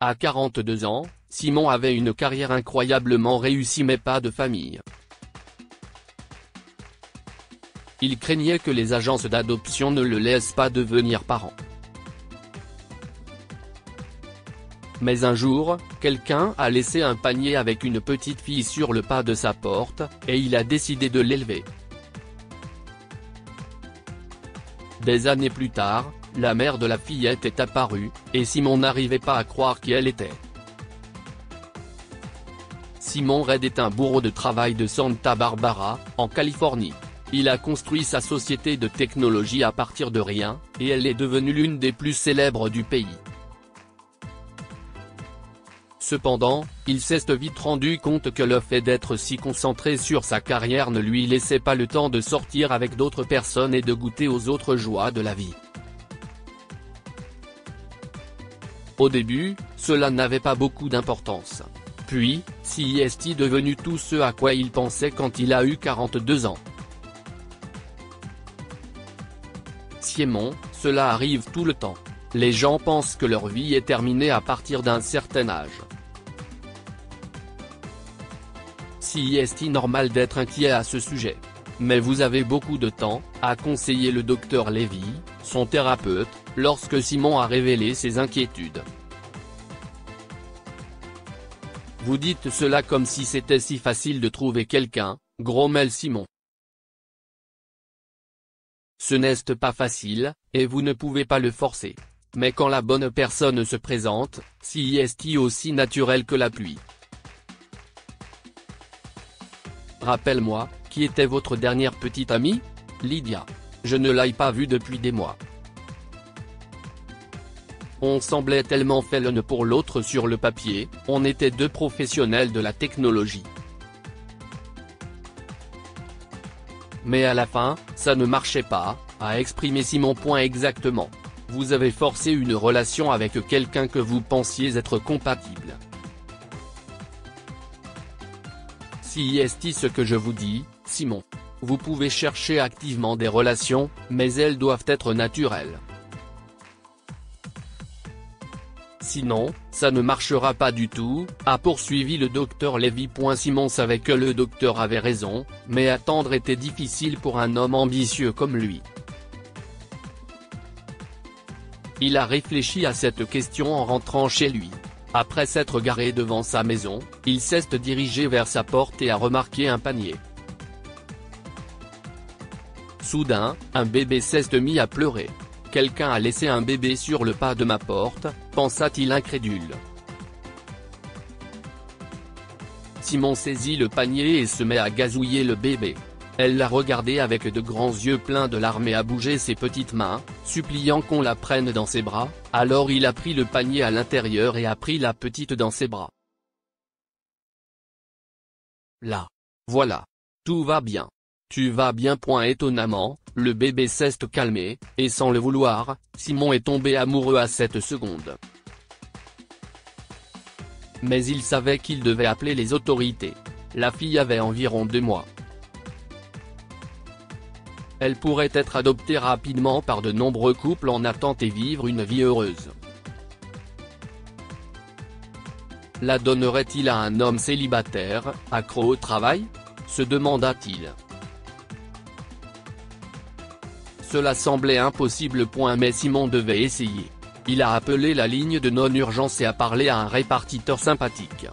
À 42 ans, Simon avait une carrière incroyablement réussie mais pas de famille. Il craignait que les agences d'adoption ne le laissent pas devenir parent. Mais un jour, quelqu'un a laissé un panier avec une petite fille sur le pas de sa porte, et il a décidé de l'élever. Des années plus tard, la mère de la fillette est apparue, et Simon n'arrivait pas à croire qui elle était. Simon Reid est un bourreau de travail de Santa Barbara, en Californie. Il a construit sa société de technologie à partir de rien, et elle est devenue l'une des plus célèbres du pays. Cependant, il s'est vite rendu compte que le fait d'être si concentré sur sa carrière ne lui laissait pas le temps de sortir avec d'autres personnes et de goûter aux autres joies de la vie. Au début, cela n'avait pas beaucoup d'importance. Puis, est devenu tout ce à quoi il pensait quand il a eu 42 ans. Simon, cela arrive tout le temps. Les gens pensent que leur vie est terminée à partir d'un certain âge. C'est normal d'être inquiet à ce sujet. Mais vous avez beaucoup de temps, a conseillé le Dr Levy, son thérapeute, lorsque Simon a révélé ses inquiétudes. Vous dites cela comme si c'était si facile de trouver quelqu'un, grommelle Simon. Ce n'est pas facile, et vous ne pouvez pas le forcer. Mais quand la bonne personne se présente, c'est aussi naturel que la pluie. Rappelle-moi, qui était votre dernière petite amie? Lydia. Je ne l'ai pas vue depuis des mois. On semblait tellement fait l'un pour l'autre sur le papier, on était deux professionnels de la technologie. Mais à la fin, ça ne marchait pas, a exprimé Simon. Exactement. Vous avez forcé une relation avec quelqu'un que vous pensiez être compatible. C'est ce que je vous dis, Simon. Vous pouvez chercher activement des relations, mais elles doivent être naturelles. Sinon, ça ne marchera pas du tout, a poursuivi le Dr Levy. Simon savait que le docteur avait raison, mais attendre était difficile pour un homme ambitieux comme lui. Il a réfléchi à cette question en rentrant chez lui. Après s'être garé devant sa maison, il s'est dirigé vers sa porte et a remarqué un panier. Soudain, un bébé s'est mis à pleurer. Quelqu'un a laissé un bébé sur le pas de ma porte, pensa-t-il incrédule. Simon saisit le panier et se met à gazouiller le bébé. Elle l'a regardé avec de grands yeux pleins de larmes et a bougé ses petites mains, suppliant qu'on la prenne dans ses bras. Alors il a pris le panier à l'intérieur et a pris la petite dans ses bras. Là. Voilà. Tout va bien. Tu vas bien. Étonnamment, le bébé s'est calmé, et sans le vouloir, Simon est tombé amoureux à cette seconde. Mais il savait qu'il devait appeler les autorités. La fille avait environ 2 mois. Elle pourrait être adoptée rapidement par de nombreux couples en attente et vivre une vie heureuse. La donnerait-il à un homme célibataire, accro au travail? Se demanda-t-il. Cela semblait impossible. Mais Simon devait essayer. Il a appelé la ligne de non-urgence et a parlé à un répartiteur sympathique.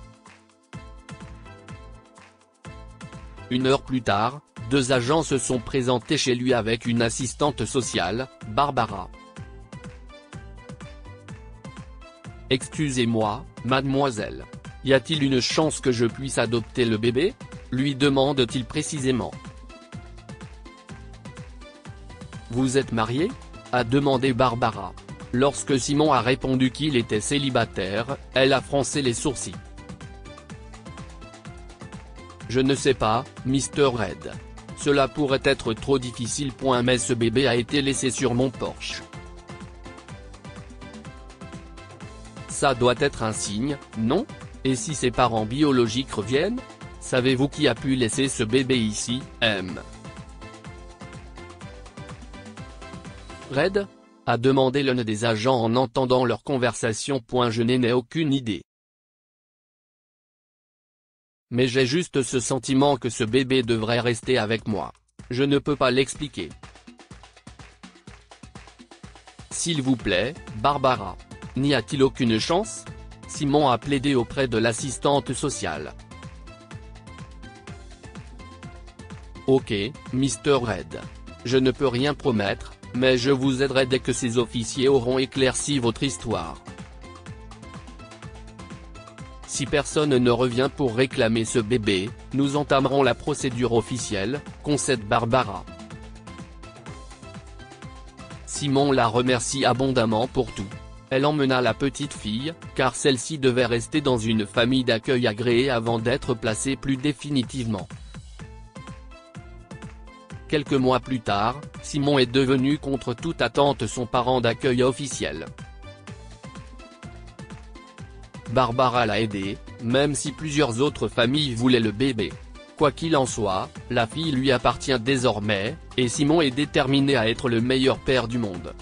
1 heure plus tard, 2 agents se sont présentés chez lui avec une assistante sociale, Barbara. « Excusez-moi, mademoiselle. Y a-t-il une chance que je puisse adopter le bébé ?» lui demande-t-il précisément. « Vous êtes marié ?» a demandé Barbara. Lorsque Simon a répondu qu'il était célibataire, elle a froncé les sourcils. « Je ne sais pas, Mr. Reid. Cela pourrait être trop difficile. Mais ce bébé a été laissé sur mon porche. Ça doit être un signe, non? Et si ses parents biologiques reviennent? Savez-vous qui a pu laisser ce bébé ici, M. Reid? a demandé l'un des agents en entendant leur conversation. Je n'ai aucune idée. Mais j'ai juste ce sentiment que ce bébé devrait rester avec moi. Je ne peux pas l'expliquer. S'il vous plaît, Barbara. N'y a-t-il aucune chance ? Simon a plaidé auprès de l'assistante sociale. Ok, Mr. Red. Je ne peux rien promettre, mais je vous aiderai dès que ces officiers auront éclairci votre histoire. Si personne ne revient pour réclamer ce bébé, nous entamerons la procédure officielle, concède Barbara. Simon la remercie abondamment pour tout. Elle emmena la petite fille, car celle-ci devait rester dans une famille d'accueil agréée avant d'être placée plus définitivement. Quelques mois plus tard, Simon est devenu contre toute attente son parent d'accueil officiel. Barbara l'a aidé, même si plusieurs autres familles voulaient le bébé. Quoi qu'il en soit, la fille lui appartient désormais, et Simon est déterminé à être le meilleur père du monde.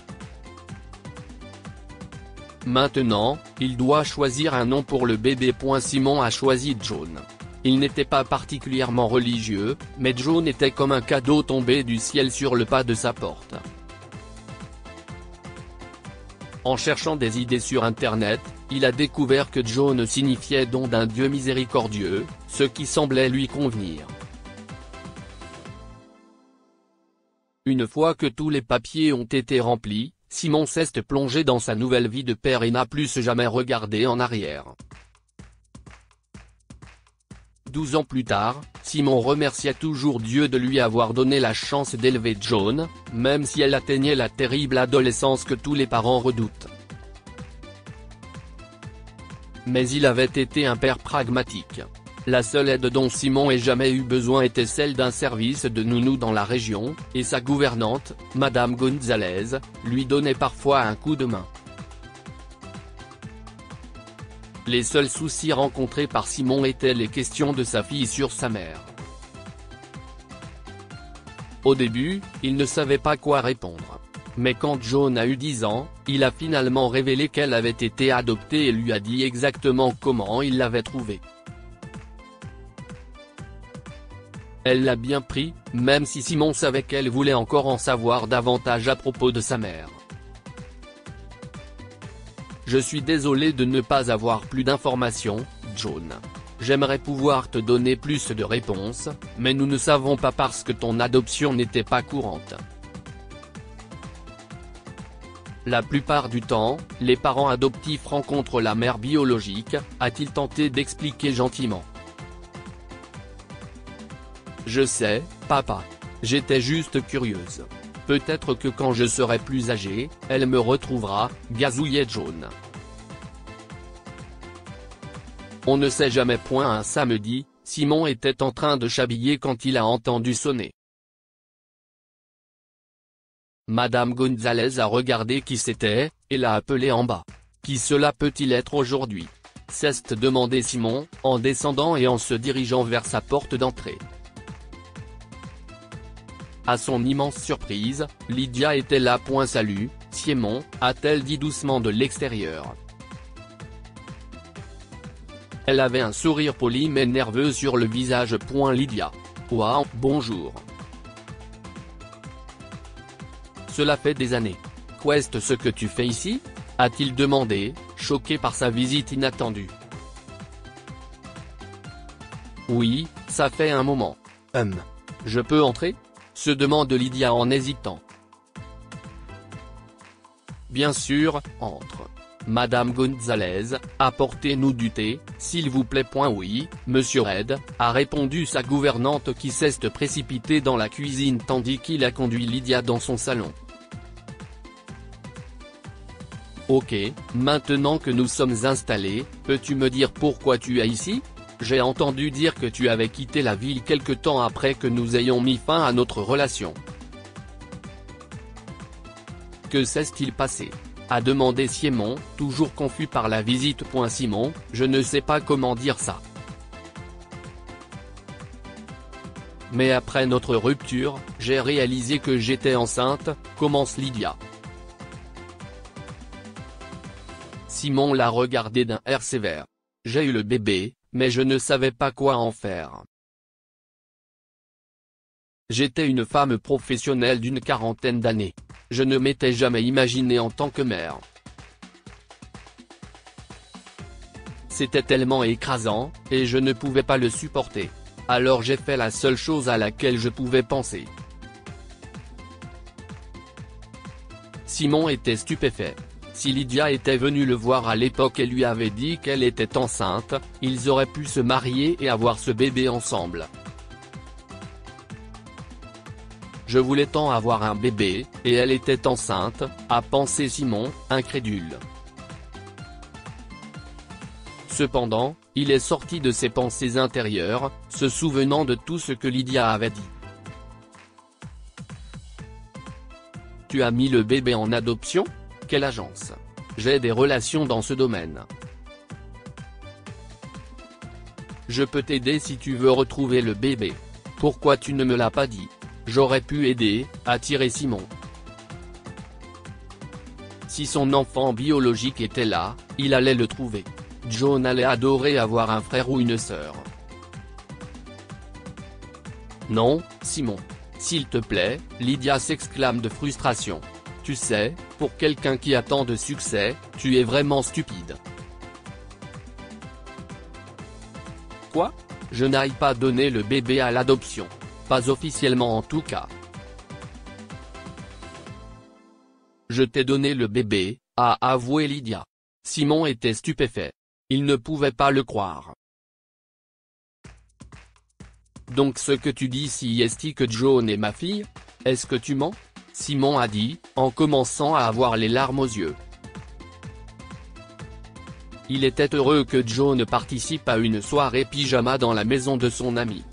Maintenant, il doit choisir un nom pour le bébé. Simon a choisi John. Il n'était pas particulièrement religieux, mais John était comme un cadeau tombé du ciel sur le pas de sa porte. En cherchant des idées sur Internet, il a découvert que John signifiait don d'un Dieu miséricordieux, ce qui semblait lui convenir. Une fois que tous les papiers ont été remplis, Simon s'est plongé dans sa nouvelle vie de père et n'a plus jamais regardé en arrière. 12 ans plus tard, Simon remerciait toujours Dieu de lui avoir donné la chance d'élever John, même si elle atteignait la terrible adolescence que tous les parents redoutent. Mais il avait été un père pragmatique. La seule aide dont Simon ait jamais eu besoin était celle d'un service de nounou dans la région, et sa gouvernante, Madame Gonzalez, lui donnait parfois un coup de main. Les seuls soucis rencontrés par Simon étaient les questions de sa fille sur sa mère. Au début, il ne savait pas quoi répondre. Mais quand John a eu 10 ans, il a finalement révélé qu'elle avait été adoptée et lui a dit exactement comment il l'avait trouvée. Elle l'a bien pris, même si Simon savait qu'elle voulait encore en savoir davantage à propos de sa mère. Je suis désolé de ne pas avoir plus d'informations, John. J'aimerais pouvoir te donner plus de réponses, mais nous ne savons pas parce que ton adoption n'était pas courante. La plupart du temps, les parents adoptifs rencontrent la mère biologique, a-t-il tenté d'expliquer gentiment. Je sais, papa. J'étais juste curieuse. Peut-être que quand je serai plus âgée, elle me retrouvera, gazouillait John. On ne sait jamais. Un samedi, Simon était en train de s'habiller quand il a entendu sonner. Madame Gonzalez a regardé qui c'était, et l'a appelé en bas. Qui cela peut-il être aujourd'hui ? s'est demandé Simon, en descendant et en se dirigeant vers sa porte d'entrée. À son immense surprise, Lydia était là. Salut, Simon, a-t-elle dit doucement de l'extérieur. Elle avait un sourire poli mais nerveux sur le visage. Lydia. Waouh, bonjour. Cela fait des années. Qu'est-ce ce que tu fais ici ? A-t-il demandé, choqué par sa visite inattendue. Oui, ça fait un moment. Je peux entrer ? Se demande Lydia en hésitant. Bien sûr, entre. Madame Gonzalez, apportez-nous du thé, s'il vous plaît. Oui, Monsieur Red, a répondu sa gouvernante qui s'est précipitée dans la cuisine tandis qu'il a conduit Lydia dans son salon. Ok, maintenant que nous sommes installés, peux-tu me dire pourquoi tu es ici ? J'ai entendu dire que tu avais quitté la ville quelque temps après que nous ayons mis fin à notre relation. Que s'est-il passé ? A demandé Simon, toujours confus par la visite. Simon, je ne sais pas comment dire ça. Mais après notre rupture, j'ai réalisé que j'étais enceinte, commence Lydia. Simon l'a regardé d'un air sévère. J'ai eu le bébé, mais je ne savais pas quoi en faire. J'étais une femme professionnelle d'une quarantaine d'années. Je ne m'étais jamais imaginée en tant que mère. C'était tellement écrasant, et je ne pouvais pas le supporter. Alors j'ai fait la seule chose à laquelle je pouvais penser. Simon était stupéfait. Si Lydia était venue le voir à l'époque et lui avait dit qu'elle était enceinte, ils auraient pu se marier et avoir ce bébé ensemble. Je voulais tant avoir un bébé, et elle était enceinte, a pensé Simon, incrédule. Cependant, il est sorti de ses pensées intérieures, se souvenant de tout ce que Lydia avait dit. Tu as mis le bébé en adoption? Quelle agence? J'ai des relations dans ce domaine. Je peux t'aider si tu veux retrouver le bébé. Pourquoi tu ne me l'as pas dit? J'aurais pu aider, a tiré Simon. Si son enfant biologique était là, il allait le trouver. John allait adorer avoir un frère ou une sœur. Non, Simon. S'il te plaît, Lydia s'exclame de frustration. Tu sais, pour quelqu'un qui a tant de succès, tu es vraiment stupide. Quoi? Je n'aille pas donner le bébé à l'adoption. Pas officiellement en tout cas. Je t'ai donné le bébé, a avoué Lydia. Simon était stupéfait. Il ne pouvait pas le croire. Donc ce que tu dis si est que John est ma fille? Est-ce que tu mens? Simon a dit, en commençant à avoir les larmes aux yeux. Il était heureux que John participe à une soirée pyjama dans la maison de son ami.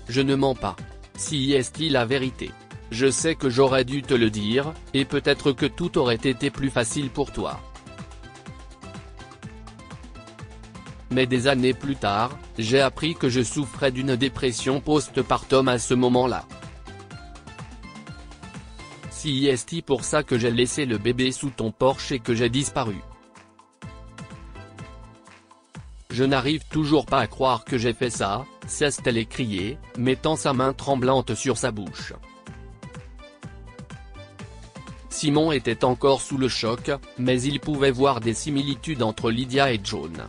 Je ne mens pas. Si est la vérité. Je sais que j'aurais dû te le dire, et peut-être que tout aurait été plus facile pour toi. Mais des années plus tard, j'ai appris que je souffrais d'une dépression post-partum à ce moment-là. Si est pour ça que j'ai laissé le bébé sous ton porche et que j'ai disparu. Je n'arrive toujours pas à croire que j'ai fait ça, cesse-t-elle écriée, mettant sa main tremblante sur sa bouche. Simon était encore sous le choc, mais il pouvait voir des similitudes entre Lydia et John.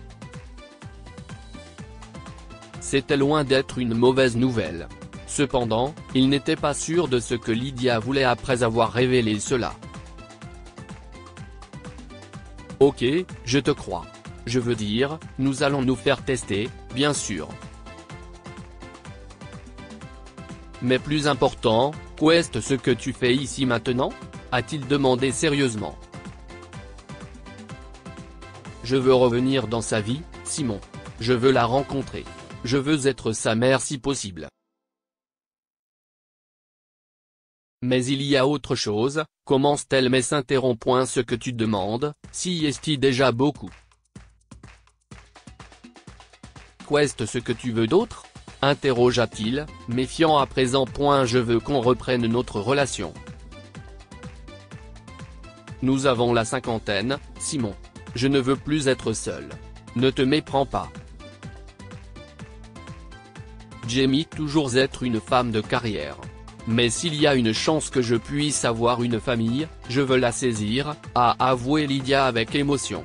C'était loin d'être une mauvaise nouvelle. Cependant, il n'était pas sûr de ce que Lydia voulait après avoir révélé cela. Ok, je te crois. Je veux dire, nous allons nous faire tester, bien sûr. Mais plus important, qu'est-ce ce que tu fais ici maintenant? A-t-il demandé sérieusement. Je veux revenir dans sa vie, Simon. Je veux la rencontrer. Je veux être sa mère si possible. Mais il y a autre chose, commence-t-elle mais s'interrompt. Ce que tu demandes, si est déjà beaucoup. Qu'est-ce ce que tu veux d'autre? Interrogea-t-il, méfiant à présent. Je veux qu'on reprenne notre relation. Nous avons la cinquantaine, Simon. Je ne veux plus être seul. Ne te méprends pas. Jamie toujours être une femme de carrière. Mais s'il y a une chance que je puisse avoir une famille, je veux la saisir, a avoué Lydia avec émotion.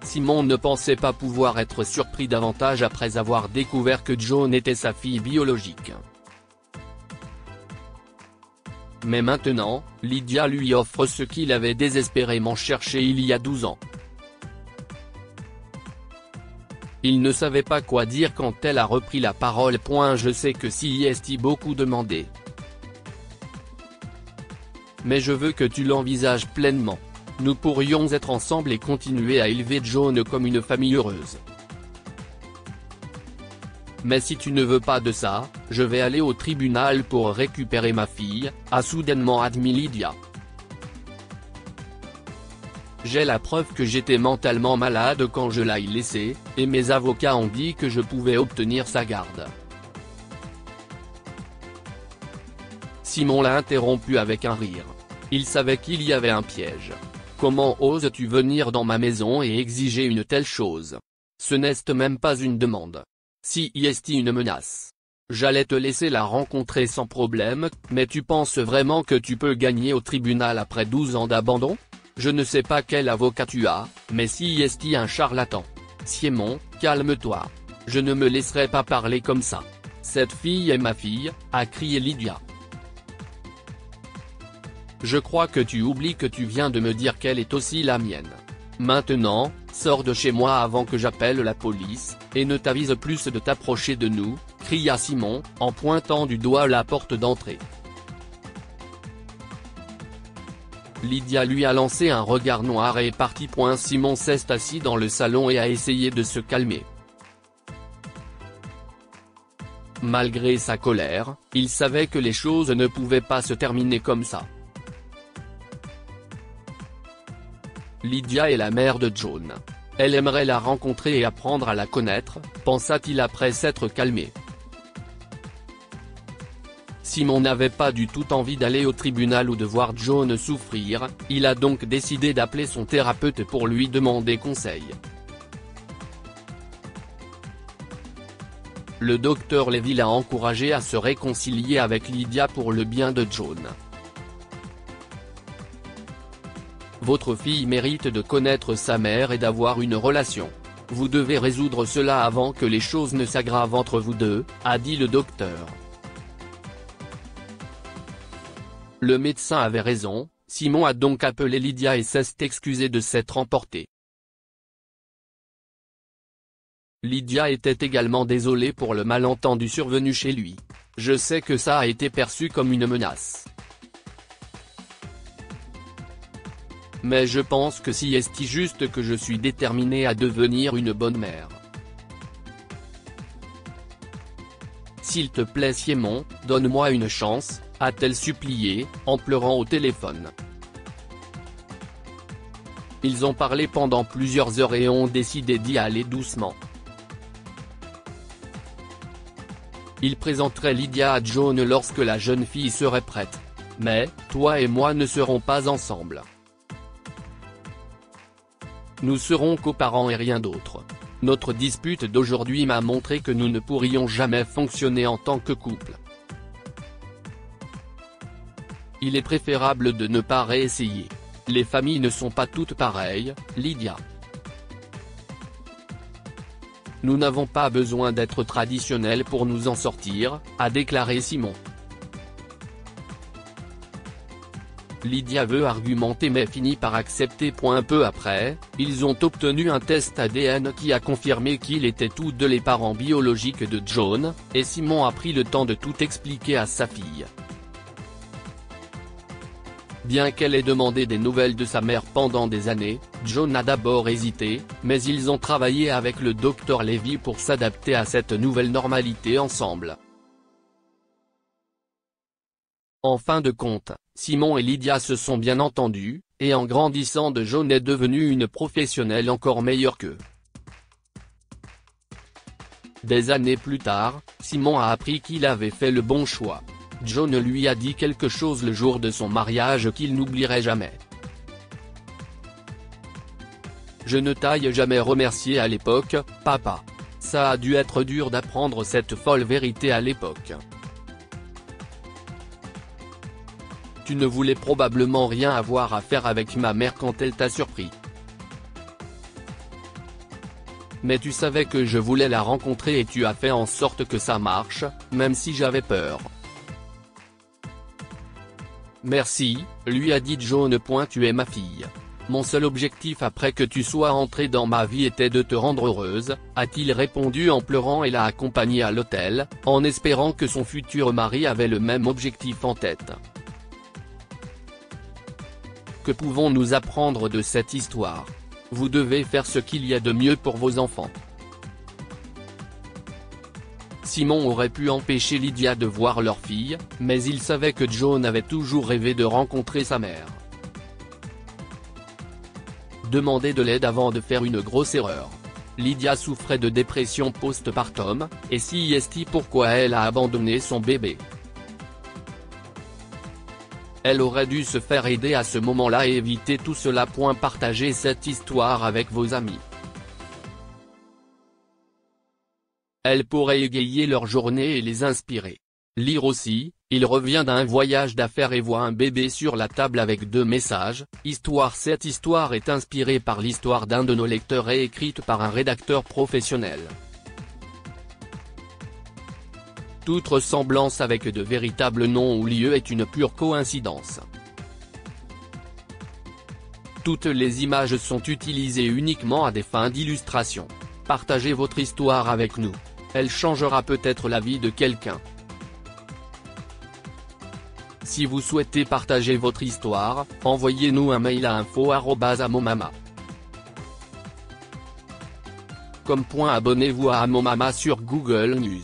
Simon ne pensait pas pouvoir être surpris davantage après avoir découvert que John était sa fille biologique. Mais maintenant, Lydia lui offre ce qu'il avait désespérément cherché il y a 12 ans. Il ne savait pas quoi dire quand elle a repris la parole. Je sais que si est beaucoup demandé. Mais je veux que tu l'envisages pleinement. Nous pourrions être ensemble et continuer à élever John comme une famille heureuse. Mais si tu ne veux pas de ça, je vais aller au tribunal pour récupérer ma fille, a soudainement admis Lydia. J'ai la preuve que j'étais mentalement malade quand je l'ai laissée, et mes avocats ont dit que je pouvais obtenir sa garde. Simon l'a interrompu avec un rire. Il savait qu'il y avait un piège. Comment oses-tu venir dans ma maison et exiger une telle chose? Ce n'est même pas une demande. Si est une menace. J'allais te laisser la rencontrer sans problème, mais tu penses vraiment que tu peux gagner au tribunal après 12 ans d'abandon? Je ne sais pas quel avocat tu as, mais si est un charlatan. Simon, calme-toi. Je ne me laisserai pas parler comme ça. Cette fille est ma fille, a crié Lydia. Je crois que tu oublies que tu viens de me dire qu'elle est aussi la mienne. Maintenant, sors de chez moi avant que j'appelle la police, et ne t'avise plus de t'approcher de nous, cria Simon, en pointant du doigt la porte d'entrée. Lydia lui a lancé un regard noir et est partie. Simon s'est assis dans le salon et a essayé de se calmer. Malgré sa colère, il savait que les choses ne pouvaient pas se terminer comme ça. Lydia est la mère de John. Elle aimerait la rencontrer et apprendre à la connaître, pensa-t-il après s'être calmé. Simon n'avait pas du tout envie d'aller au tribunal ou de voir John souffrir, il a donc décidé d'appeler son thérapeute pour lui demander conseil. Le docteur Levy l'a encouragé à se réconcilier avec Lydia pour le bien de John. Votre fille mérite de connaître sa mère et d'avoir une relation. Vous devez résoudre cela avant que les choses ne s'aggravent entre vous deux, a dit le docteur. Le médecin avait raison, Simon a donc appelé Lydia et s'est excusé de s'être emporté. Lydia était également désolée pour le malentendu survenu chez lui. Je sais que ça a été perçu comme une menace. Mais je pense que si est juste que je suis déterminée à devenir une bonne mère. S'il te plaît Simon, donne-moi une chance, a-t-elle supplié, en pleurant au téléphone. Ils ont parlé pendant plusieurs heures et ont décidé d'y aller doucement. Il présenterait Lydia à John lorsque la jeune fille serait prête. Mais, toi et moi ne serons pas ensemble. Nous serons coparents et rien d'autre. Notre dispute d'aujourd'hui m'a montré que nous ne pourrions jamais fonctionner en tant que couple. Il est préférable de ne pas réessayer. Les familles ne sont pas toutes pareilles, Lydia. Nous n'avons pas besoin d'être traditionnels pour nous en sortir, a déclaré Simon. Lydia veut argumenter mais finit par accepter. Peu après, ils ont obtenu un test ADN qui a confirmé qu'ils étaient tous deux les parents biologiques de John, et Simon a pris le temps de tout expliquer à sa fille. Bien qu'elle ait demandé des nouvelles de sa mère pendant des années, John a d'abord hésité, mais ils ont travaillé avec le docteur Levy pour s'adapter à cette nouvelle normalité ensemble. En fin de compte, Simon et Lydia se sont bien entendus, et en grandissant John est devenu une professionnelle encore meilleure qu'eux. Des années plus tard, Simon a appris qu'il avait fait le bon choix. John lui a dit quelque chose le jour de son mariage qu'il n'oublierait jamais. Je ne t'ai jamais remercié à l'époque, papa. Ça a dû être dur d'apprendre cette folle vérité à l'époque. Tu ne voulais probablement rien avoir à faire avec ma mère quand elle t'a surpris. Mais tu savais que je voulais la rencontrer et tu as fait en sorte que ça marche, même si j'avais peur. Merci, lui a dit John. Tu es ma fille. Mon seul objectif après que tu sois entrée dans ma vie était de te rendre heureuse, a-t-il répondu en pleurant et l'a accompagnée à l'hôtel, en espérant que son futur mari avait le même objectif en tête. Que pouvons-nous apprendre de cette histoire? Vous devez faire ce qu'il y a de mieux pour vos enfants. Simon aurait pu empêcher Lydia de voir leur fille, mais il savait que John avait toujours rêvé de rencontrer sa mère. Demander de l'aide avant de faire une grosse erreur. Lydia souffrait de dépression post-partum, et si est pourquoi elle a abandonné son bébé. Elle aurait dû se faire aider à ce moment-là et éviter tout cela. Partagez cette histoire avec vos amis. Elle pourrait égayer leur journée et les inspirer. Lire aussi, il revient d'un voyage d'affaires et voit un bébé sur la table avec 2 messages, histoire. Cette histoire est inspirée par l'histoire d'un de nos lecteurs et écrite par un rédacteur professionnel. Toute ressemblance avec de véritables noms ou lieux est une pure coïncidence. Toutes les images sont utilisées uniquement à des fins d'illustration. Partagez votre histoire avec nous. Elle changera peut-être la vie de quelqu'un. Si vous souhaitez partager votre histoire, envoyez-nous un mail à info@amomama.com. Abonnez-vous à Amomama sur Google News.